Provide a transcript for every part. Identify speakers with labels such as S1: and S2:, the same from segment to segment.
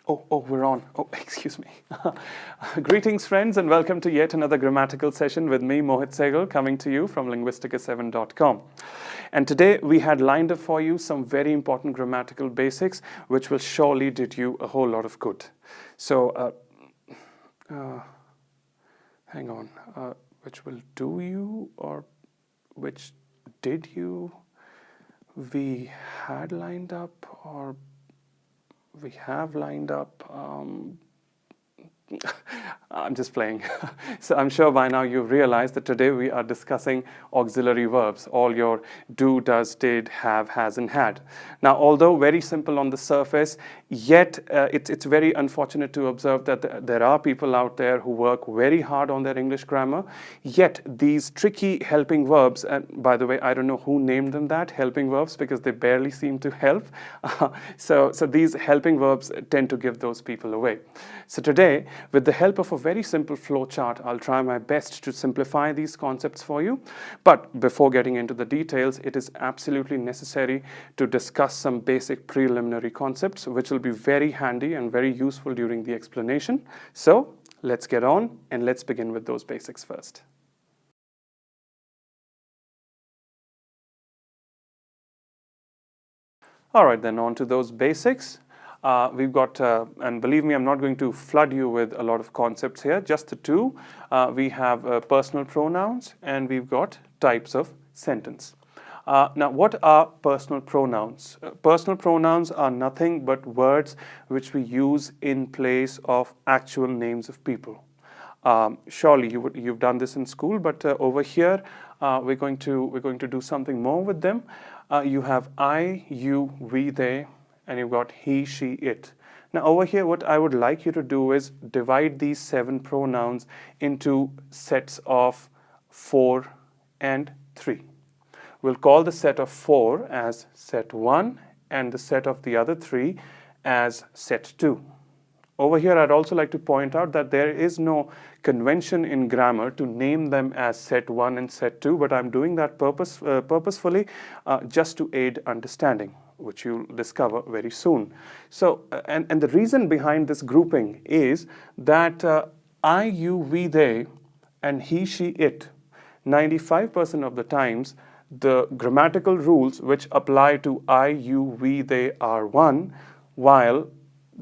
S1: We're on. Oh, excuse me. Greetings, friends, and welcome to yet another grammatical session with me, Mohit Sehgal, coming to you from linguistica7.com. And today we had lined up for you some very important grammatical basics, which will surely do you a whole lot of good. So, hang on. Which will do you or which did you? We had lined up or we have lined up. I'm just playing. So I'm sure by now you've realized that today we are discussing auxiliary verbs, all your do, does, did, have, has, and had. Now, although very simple on the surface, yet it's very unfortunate to observe that there are people out there who work very hard on their English grammar, yet these tricky helping verbs, and by the way, I don't know who named them that, helping verbs, because they barely seem to help. So these helping verbs tend to give those people away. So today, with the help of a very simple flowchart, I'll try my best to simplify these concepts for you. But before getting into the details, it is absolutely necessary to discuss some basic preliminary concepts, which will be very handy and very useful during the explanation. So let's get on and let's begin with those basics first. All right, then on to those basics. We've got, and believe me, I'm not going to flood you with a lot of concepts here, just the two. We have personal pronouns and we've got types of sentence. Now, what are personal pronouns? Personal pronouns are nothing but words which we use in place of actual names of people. Surely you've done this in school, but over here we're going to do something more with them. You have I, you, we, they, and you've got he, she, it. Now over here, what I would like you to do is divide these 7 pronouns into sets of 4 and 3. We'll call the set of 4 as set 1 and the set of the other 3 as set 2. Over here, I'd also like to point out that there is no convention in grammar to name them as set 1 and set 2, but I'm doing that purposefully just to aid understanding, which you'll discover very soon. So, and the reason behind this grouping is that I, you, we, they, and he, she, it, 95% of the times, the grammatical rules which apply to I, you, we, they are one, while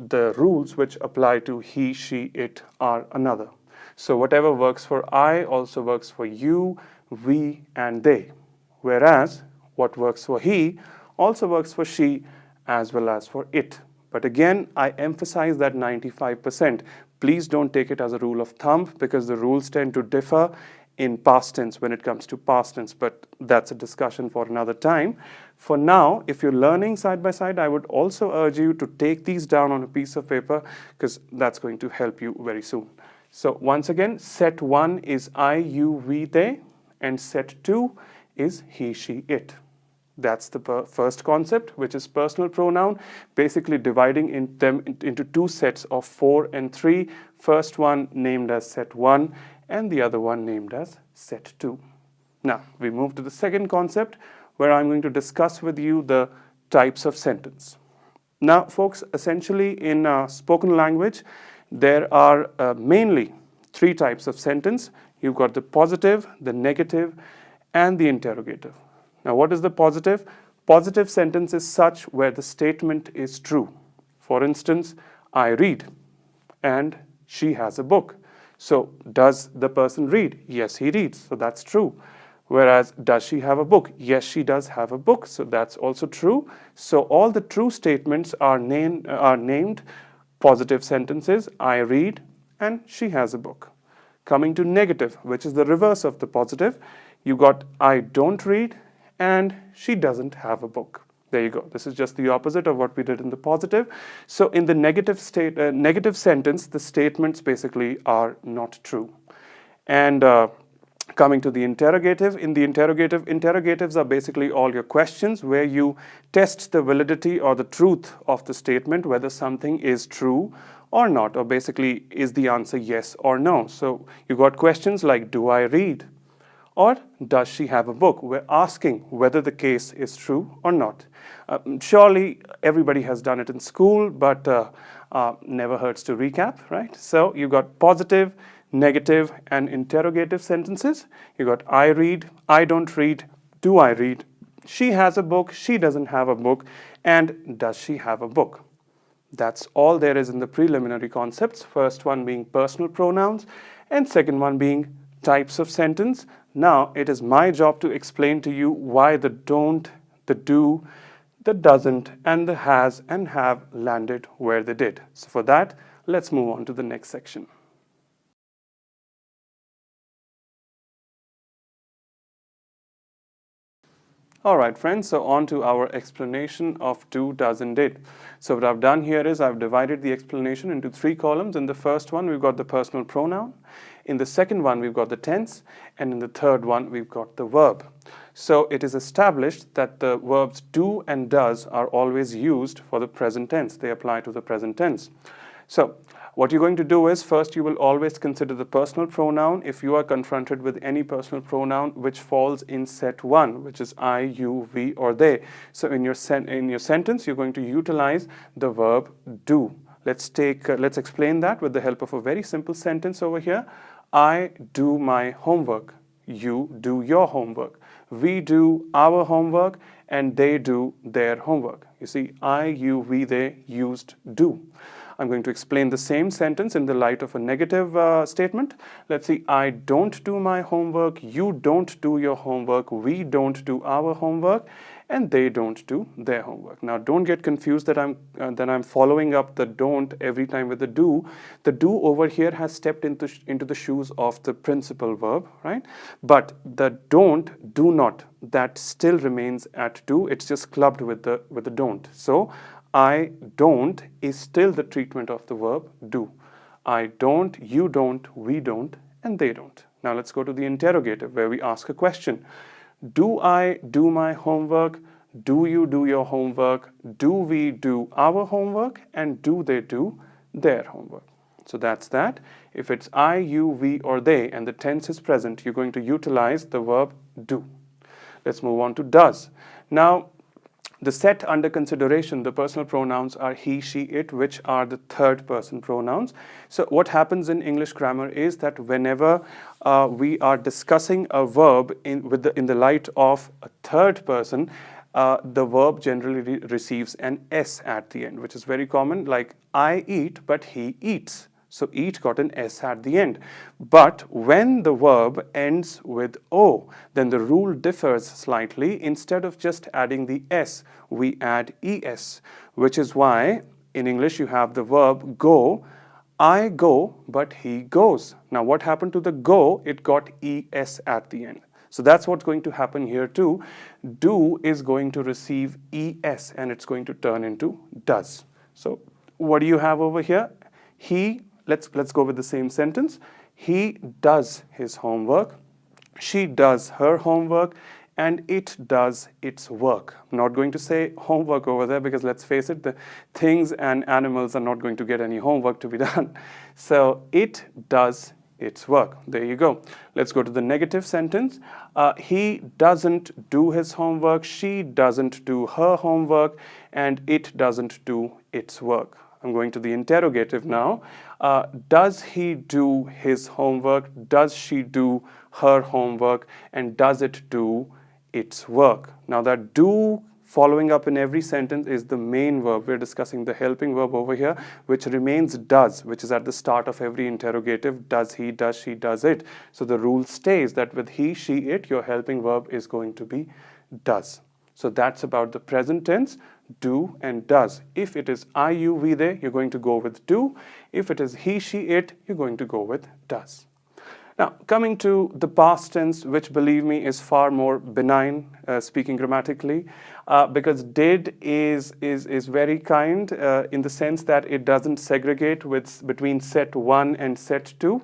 S1: the rules which apply to he, she, it are another. So whatever works for I also works for you, we, and they. Whereas what works for he also works for she as well as for it. But again, I emphasize that 95%. Please don't take it as a rule of thumb because the rules tend to differ in past tense when it comes to past tense, but that's a discussion for another time. For now, if you're learning side by side, I would also urge you to take these down on a piece of paper because that's going to help you very soon. So once again, set 1 is I, you, we, they, and set 2 is he, she, it. That's the first concept, which is personal pronoun, basically dividing them into 2 sets of 4 and 3. First one named as set 1 and the other one named as set 2. Now, we move to the second concept where I'm going to discuss with you the types of sentence. Now, folks, essentially in spoken language, there are mainly 3 types of sentence. You've got the positive, the negative, and the interrogative. Now, what is the positive? Positive sentence is such where the statement is true. For instance, I read and she has a book. So, does the person read? Yes, he reads. So, that's true. Whereas, does she have a book? Yes, she does have a book. So, that's also true. So, all the true statements are named positive sentences. I read and she has a book. Coming to negative, which is the reverse of the positive, you got I don't read and she doesn't have a book. There you go. This is just the opposite of what we did in the positive. So in the negative sentence, the statements basically are not true. And coming to the interrogative, in the interrogatives are basically all your questions where you test the validity or the truth of the statement, whether something is true or not, or basically is the answer yes or no. So you got questions like, do I read? or does she have a book? We're asking whether the case is true or not. Surely everybody has done it in school, but never hurts to recap, right? So you've got positive, negative, and interrogative sentences. You've got I read, I don't read, do I read, she has a book, she doesn't have a book, and does she have a book? That's all there is in the preliminary concepts. First one being personal pronouns, and second one being types of sentence. Now it is my job to explain to you why the don't, the do, the doesn't, and the has and have landed where they did. So for that, let's move on to the next section. All right, friends, so on to our explanation of do, does, and did. So what I've done here is I've divided the explanation into 3 columns. In the first one, we've got the personal pronoun. In the second one, we've got the tense. And in the third one, we've got the verb. So it is established that the verbs do and does are always used for the present tense. They apply to the present tense. So what you're going to do is first you will always consider the personal pronoun if you are confronted with any personal pronoun which falls in set 1, which is I, you, we, or they. So in your sentence, you're going to utilize the verb do. Let's explain that with the help of a very simple sentence over here. I do my homework. You do your homework. We do our homework, and they do their homework. You see, I, you, we, they used do. I'm going to explain the same sentence in the light of a negative statement. Let's see, I don't do my homework, you don't do your homework, we don't do our homework, and they don't do their homework. Now, don't get confused that I'm following up the don't every time with the do. The do over here has stepped into the shoes of the principal verb, right? But the don't, do not, that still remains at do. It's just clubbed with the don't. So I don't is still the treatment of the verb do. I don't, you don't, we don't, and they don't. Now let's go to the interrogative where we ask a question. Do I do my homework? Do you do your homework? Do we do our homework? And do they do their homework? So that's that. If it's I, you, we, or they, and the tense is present, you're going to utilize the verb do. Let's move on to does. Now, the set under consideration, the personal pronouns are he, she, it, which are the third person pronouns. So what happens in English grammar is that whenever we are discussing a verb in the light of a third person, the verb generally receives an S at the end, which is very common, like I eat, but he eats. So eat got an S at the end. But when the verb ends with O, then the rule differs slightly. Instead of just adding the S, we add ES, which is why in English you have the verb go. I go, but he goes. Now what happened to the go? It got ES at the end. So that's what's going to happen here too. Do is going to receive ES and it's going to turn into does. So what do you have over here? He, let's go with the same sentence. He does his homework. She does her homework. And it does its work. I'm not going to say homework over there because let's face it, the things and animals are not going to get any homework to be done. So it does its work. There you go. Let's go to the negative sentence. He doesn't do his homework. She doesn't do her homework. And it doesn't do its work. I'm going to the interrogative now. Does he do his homework? Does she do her homework? And does it do its work? Now that do following up in every sentence is the main verb. We're discussing the helping verb over here, which remains does, which is at the start of every interrogative. Does he, does she, does it. So the rule stays that with he, she, it, your helping verb is going to be does. So that's about the present tense, do and does. If it is I, you, we, they, you're going to go with do. If it is he, she, it, you're going to go with does. Now, coming to the past tense, which believe me is far more benign, speaking grammatically, because did is very kind in the sense that it doesn't segregate between set 1 and set 2.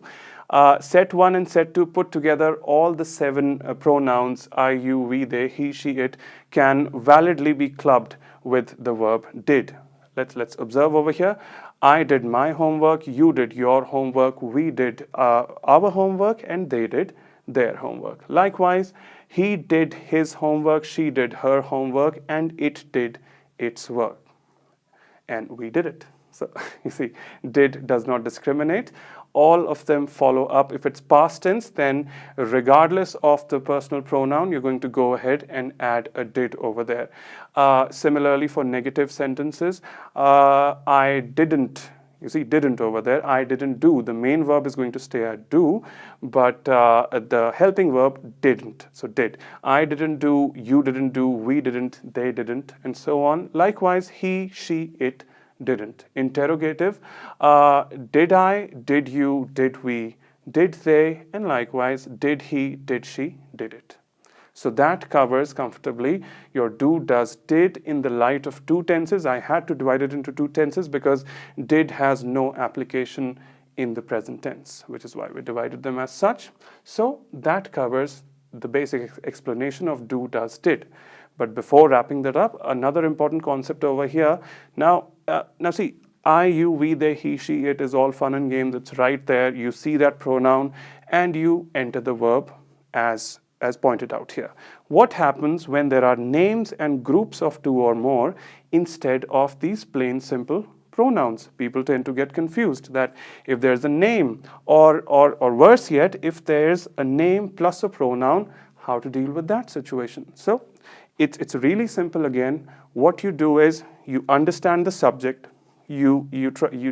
S1: Set 1 and set 2 put together, all the 7 pronouns I, you, we, they, he, she, it can validly be clubbed with the verb did. Let's observe over here. I did my homework, you did your homework, we did our homework, and they did their homework. Likewise, he did his homework, she did her homework, and it did its work. And we did it. So you see, did does not discriminate. All of them follow up. If it's past tense, then regardless of the personal pronoun, you're going to go ahead and add a did over there. Similarly, for negative sentences, I didn't. You see, didn't over there. I didn't do. The main verb is going to stay at do, but the helping verb didn't. So did. I didn't do, you didn't do, we didn't, they didn't, and so on. Likewise, he, she, it didn't. Interrogative, did I, did you, did we, did they, and likewise, did he, did she, did it. So that covers comfortably your do, does, did in the light of two tenses. I had to divide it into two tenses because did has no application in the present tense, which is why we divided them as such. So that covers the basic explanation of do, does, did. But before wrapping that up, another important concept over here. Now see, I, you, we, they, he, she, it is all fun and games. It's right there. You see that pronoun and you enter the verb as pointed out here. What happens when there are names and groups of two or more instead of these plain simple pronouns? People tend to get confused that if there's a name or worse yet, if there's a name plus a pronoun, how to deal with that situation. So it's really simple again. What you do is you understand the subject, you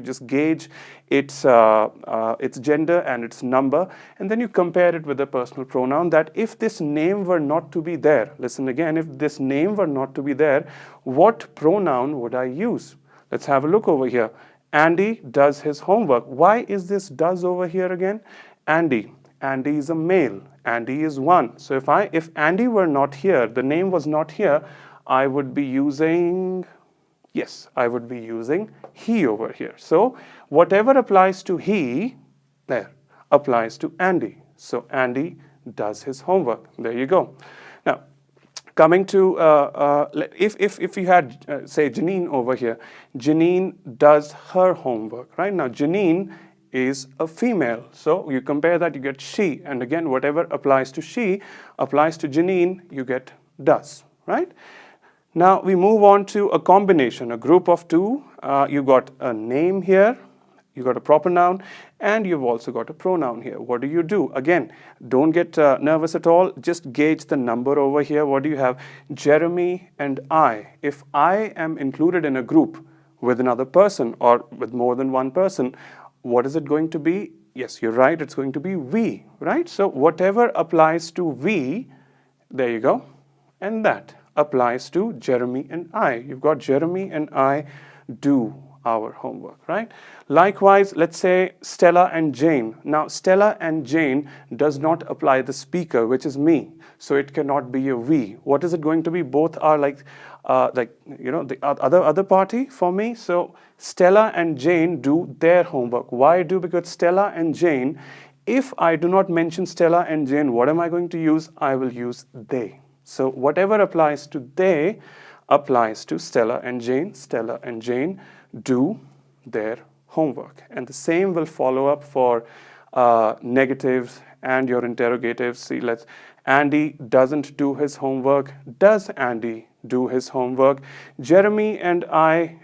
S1: just gauge its gender and its number, and then you compare it with a personal pronoun that if this name were not to be there, listen again, if this name were not to be there, what pronoun would I use? Let's have a look over here. Andy does his homework. Why is this does over here again? Andy is a male. Andy is one. So if Andy were not here, the name was not here, I would be using, yes, I would be using he over here. So whatever applies to he, there, applies to Andy. So Andy does his homework. There you go. Now, coming to, if you had, say, Janine over here, Janine does her homework, right? Now, Janine is a female. So you compare that, you get she. And again, whatever applies to she, applies to Janine, you get does, right? Now we move on to a combination, a group of two. You've got a name here, you've got a proper noun, and you've also got a pronoun here. What do you do? Again, don't get nervous at all. Just gauge the number over here. What do you have? Jeremy and I. If I am included in a group with another person or with more than one person, what is it going to be? Yes, you're right, it's going to be we, right? So whatever applies to we, there you go, and that applies to Jeremy and I. You've got Jeremy and I do our homework, right? Likewise, let's say Stella and Jane. Now, Stella and Jane does not apply the speaker, which is me. So it cannot be a we. What is it going to be? Both are like the other party for me. So Stella and Jane do their homework. Why do? Because Stella and Jane, if I do not mention Stella and Jane, what am I going to use? I will use they. So whatever applies to they applies to Stella and Jane. Stella and Jane do their homework. And the same will follow up for negatives and your interrogatives. See, Andy doesn't do his homework. Does Andy do his homework? Jeremy and I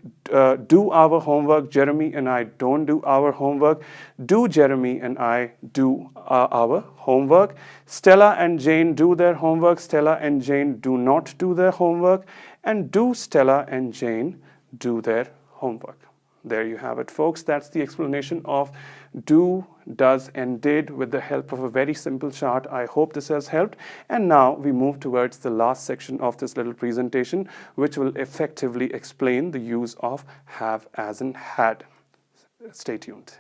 S1: do our homework. Jeremy and I don't do our homework. Do Jeremy and I do our homework? Stella and Jane do their homework. Stella and Jane do not do their homework. And do Stella and Jane do their homework? There you have it, folks. That's the explanation of do, does, and did with the help of a very simple chart. I hope this has helped. And now we move towards the last section of this little presentation, which will effectively explain the use of have, as, and had. Stay tuned.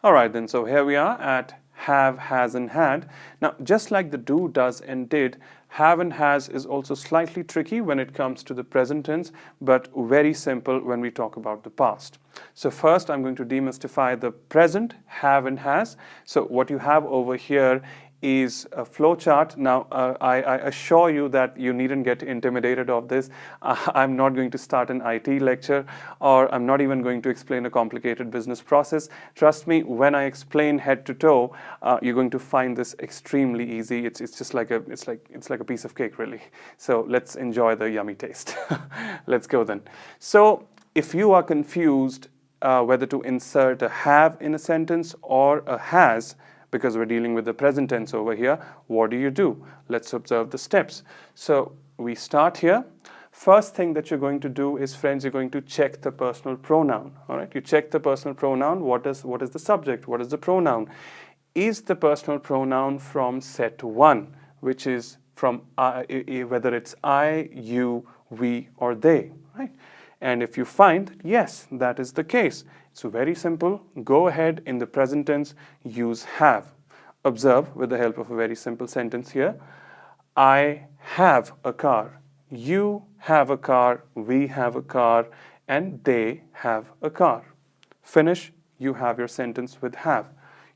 S1: All right, then, so here we are at have, has, and had. Now, just like the do, does, and did, have and has is also slightly tricky when it comes to the present tense, but very simple when we talk about the past. So first, I'm going to demystify the present have and has. So what you have over here is a flowchart. Now, I assure you that you needn't get intimidated of this. I'm not going to start an IT lecture, or I'm not even going to explain a complicated business process. Trust me, when I explain head to toe, you're going to find this extremely easy. It's just like a piece of cake, really. So let's enjoy the yummy taste. Let's go then. So if you are confused whether to insert a have in a sentence or a has, because we're dealing with the present tense over here, what do? Let's observe the steps. So we start here. First thing that you're going to do is, friends, you're going to check the personal pronoun. All right, you check the personal pronoun. What is the subject? What is the pronoun? Is the personal pronoun from set 1, which is from whether it's I, you, we, or they, right? And if you find, yes, that is the case, it's very simple. Go ahead, in the present tense, use have. Observe with the help of a very simple sentence here. I have a car. You have a car. We have a car. And they have a car. Finish. You have your sentence with have.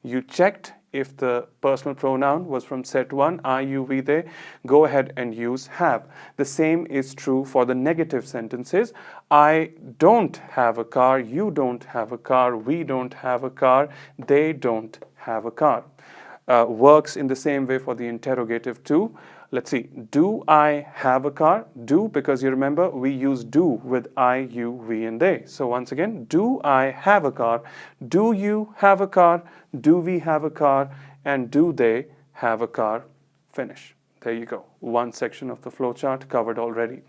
S1: You checked if the personal pronoun was from set 1, I, you, we, they. Go ahead and use have. The same is true for the negative sentences. I don't have a car. You don't have a car. We don't have a car. They don't have a car. Works in the same way for the interrogative too. Let's see. Do I have a car? Do, because you remember we use do with I, you, we, and they. So once again, do I have a car? Do you have a car? Do we have a car? And do they have a car? Finish. There you go. One section of the flowchart covered already.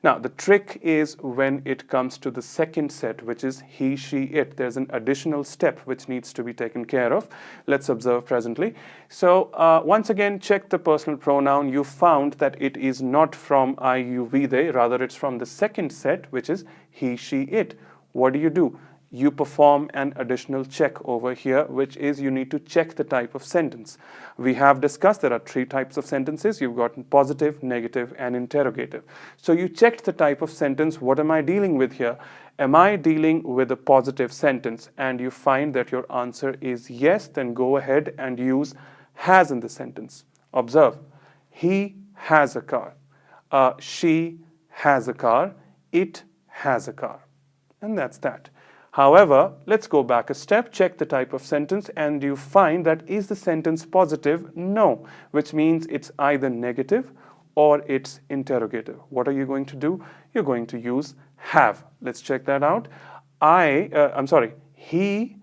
S1: Now, the trick is when it comes to the second set, which is he, she, it. There's an additional step which needs to be taken care of. Let's observe presently. So, once again, check the personal pronoun. You found that it is not from I, you, we, they. Rather, it's from the second set, which is he, she, it. What do? You perform an additional check over here, which is you need to check the type of sentence. We have discussed there are 3 types of sentences. You've got positive, negative, and interrogative. So you checked the type of sentence. What am I dealing with here? Am I dealing with a positive sentence? And you find that your answer is yes, then go ahead and use has in the sentence. Observe. He has a car. She has a car. It has a car. And that's that. However, let's go back a step, check the type of sentence, and you find that is the sentence positive? No, which means it's either negative or it's interrogative. What are you going to do? You're going to use have. Let's check that out. He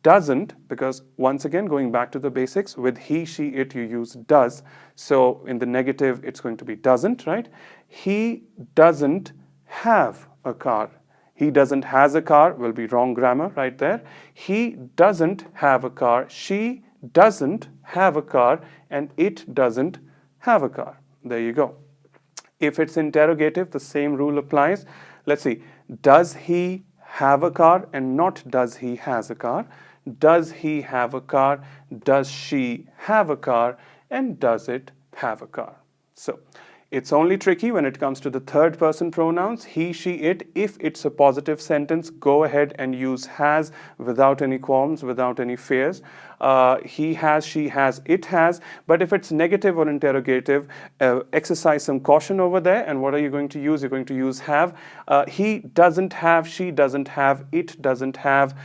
S1: doesn't, because once again, going back to the basics, with he, she, it, you use does. So in the negative, it's going to be doesn't, right? He doesn't have a car. He doesn't has a car will be wrong grammar right there. He doesn't have a car. She doesn't have a car. And it doesn't have a car. There you go. If it's interrogative, the same rule applies. Let's see. Does he have a car? And not does he has a car. Does he have a car? Does she have a car? And does it have a car? So it's only tricky when it comes to the third person pronouns, he, she, it. If it's a positive sentence, go ahead and use has without any qualms, without any fears. He has, she has, it has. But if it's negative or interrogative, exercise some caution over there. And what are you going to use? You're going to use have. He doesn't have, she doesn't have, it doesn't have.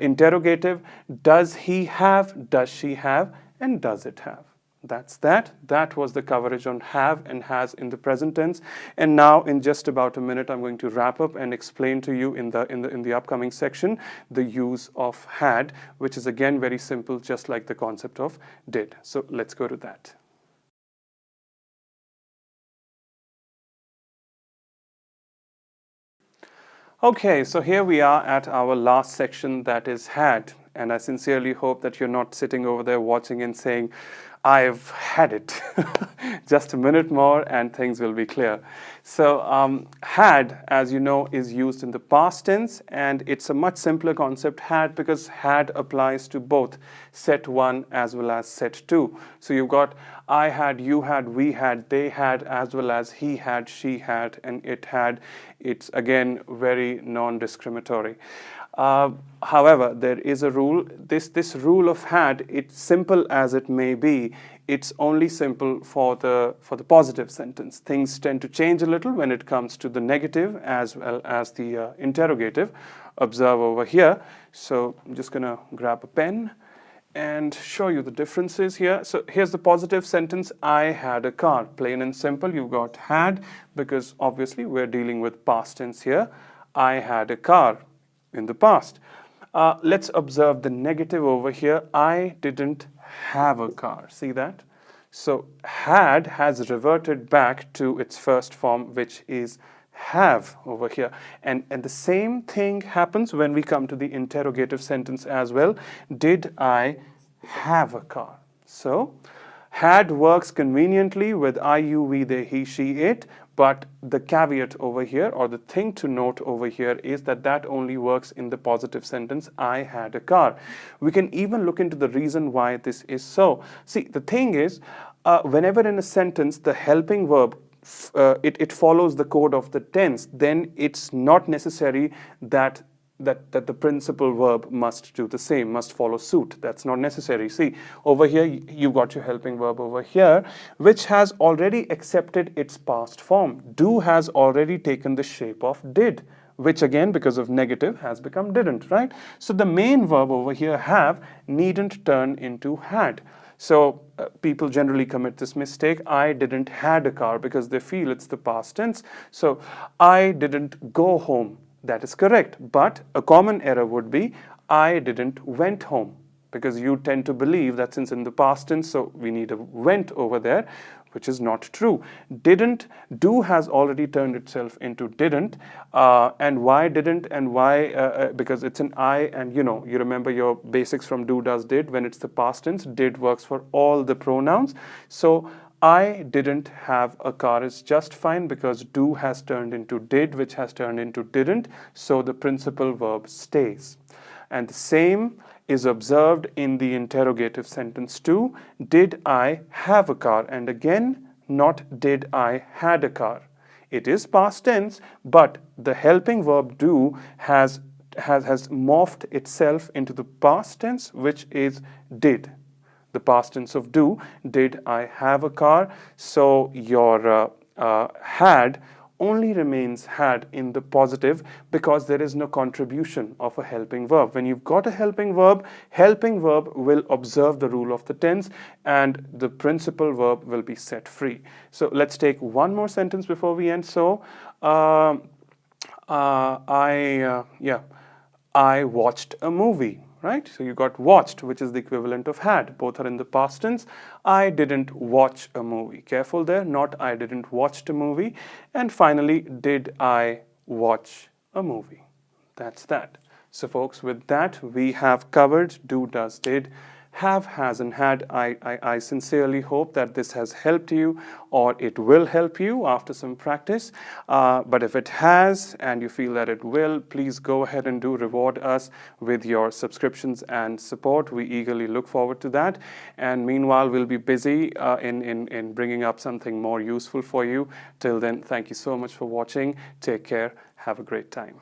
S1: Interrogative, does he have, does she have, and does it have? That's that. That was the coverage on have and has in the present tense. And now, in just about a minute, I'm going to wrap up and explain to you in the upcoming section the use of had, which is again very simple, just like the concept of did. So let's go to that. Okay, so here we are at our last section, that is had. And I sincerely hope that you're not sitting over there watching and saying, I've had it. Just a minute more and things will be clear. So had, as you know, is used in the past tense, and it's a much simpler concept, had, because had applies to both set 1 as well as set 2. So you've got I had, you had, we had, they had, as well as he had, she had, and it had. It's again very non-discriminatory. However, there is a rule. This rule of had, it's simple as it may be, it's only simple for the positive sentence. Things tend to change a little when it comes to the negative as well as the interrogative. Observe over here. So I'm just going to grab a pen and show you the differences here. So here's the positive sentence, I had a car. Plain and simple, you've got had, because obviously we're dealing with past tense here. I had a car in the past. Let's observe the negative over here. I didn't have a car. See that? So had has reverted back to its first form, which is have over here. And the same thing happens when we come to the interrogative sentence as well. Did I have a car? So had works conveniently with I, you, we, they, he, she, it, but the caveat over here, or the thing to note over here, is that that only works in the positive sentence, I had a car. We can even look into the reason why this is so. See, the thing is, whenever in a sentence the helping verb it follows the code of the tense, then it's not necessary that the principal verb must do the same, must follow suit. That's not necessary. See, over here you've got your helping verb over here, which has already accepted its past form. Do has already taken the shape of did, which again, because of negative, has become didn't, right? So the main verb over here, have, needn't turn into had. So people generally commit this mistake. I didn't had a car, because they feel it's the past tense. So I didn't go home. That is correct. But a common error would be I didn't went home, because you tend to believe that since in the past tense, so we need a went over there, which is not true. Didn't, do has already turned itself into didn't. And why didn't and why? Because it's an I, and you remember your basics from do, does, did. When it's the past tense, did works for all the pronouns. So I didn't have a car is just fine, because do has turned into did, which has turned into didn't. So the principal verb stays. And the same is observed in the interrogative sentence too. Did I have a car? And again, not did I had a car. It is past tense, but the helping verb do has morphed itself into the past tense, which is did. The past tense of do, did I have a car? So your had only remains had in the positive, because there is no contribution of a helping verb. When you've got a helping verb will observe the rule of the tense, and the principal verb will be set free. So let's take one more sentence before we end. So I watched a movie. Right? So you got watched, which is the equivalent of had. Both are in the past tense. I didn't watch a movie. Careful there, not I didn't watch a movie. And finally, did I watch a movie? That's that. So folks, with that, we have covered do, does, did, have, has, and had. I sincerely hope that this has helped you, or it will help you after some practice. But if it has, and you feel that it will, please go ahead and do reward us with your subscriptions and support. We eagerly look forward to that. And meanwhile, we'll be busy in bringing up something more useful for you. Till then, thank you so much for watching. Take care. Have a great time.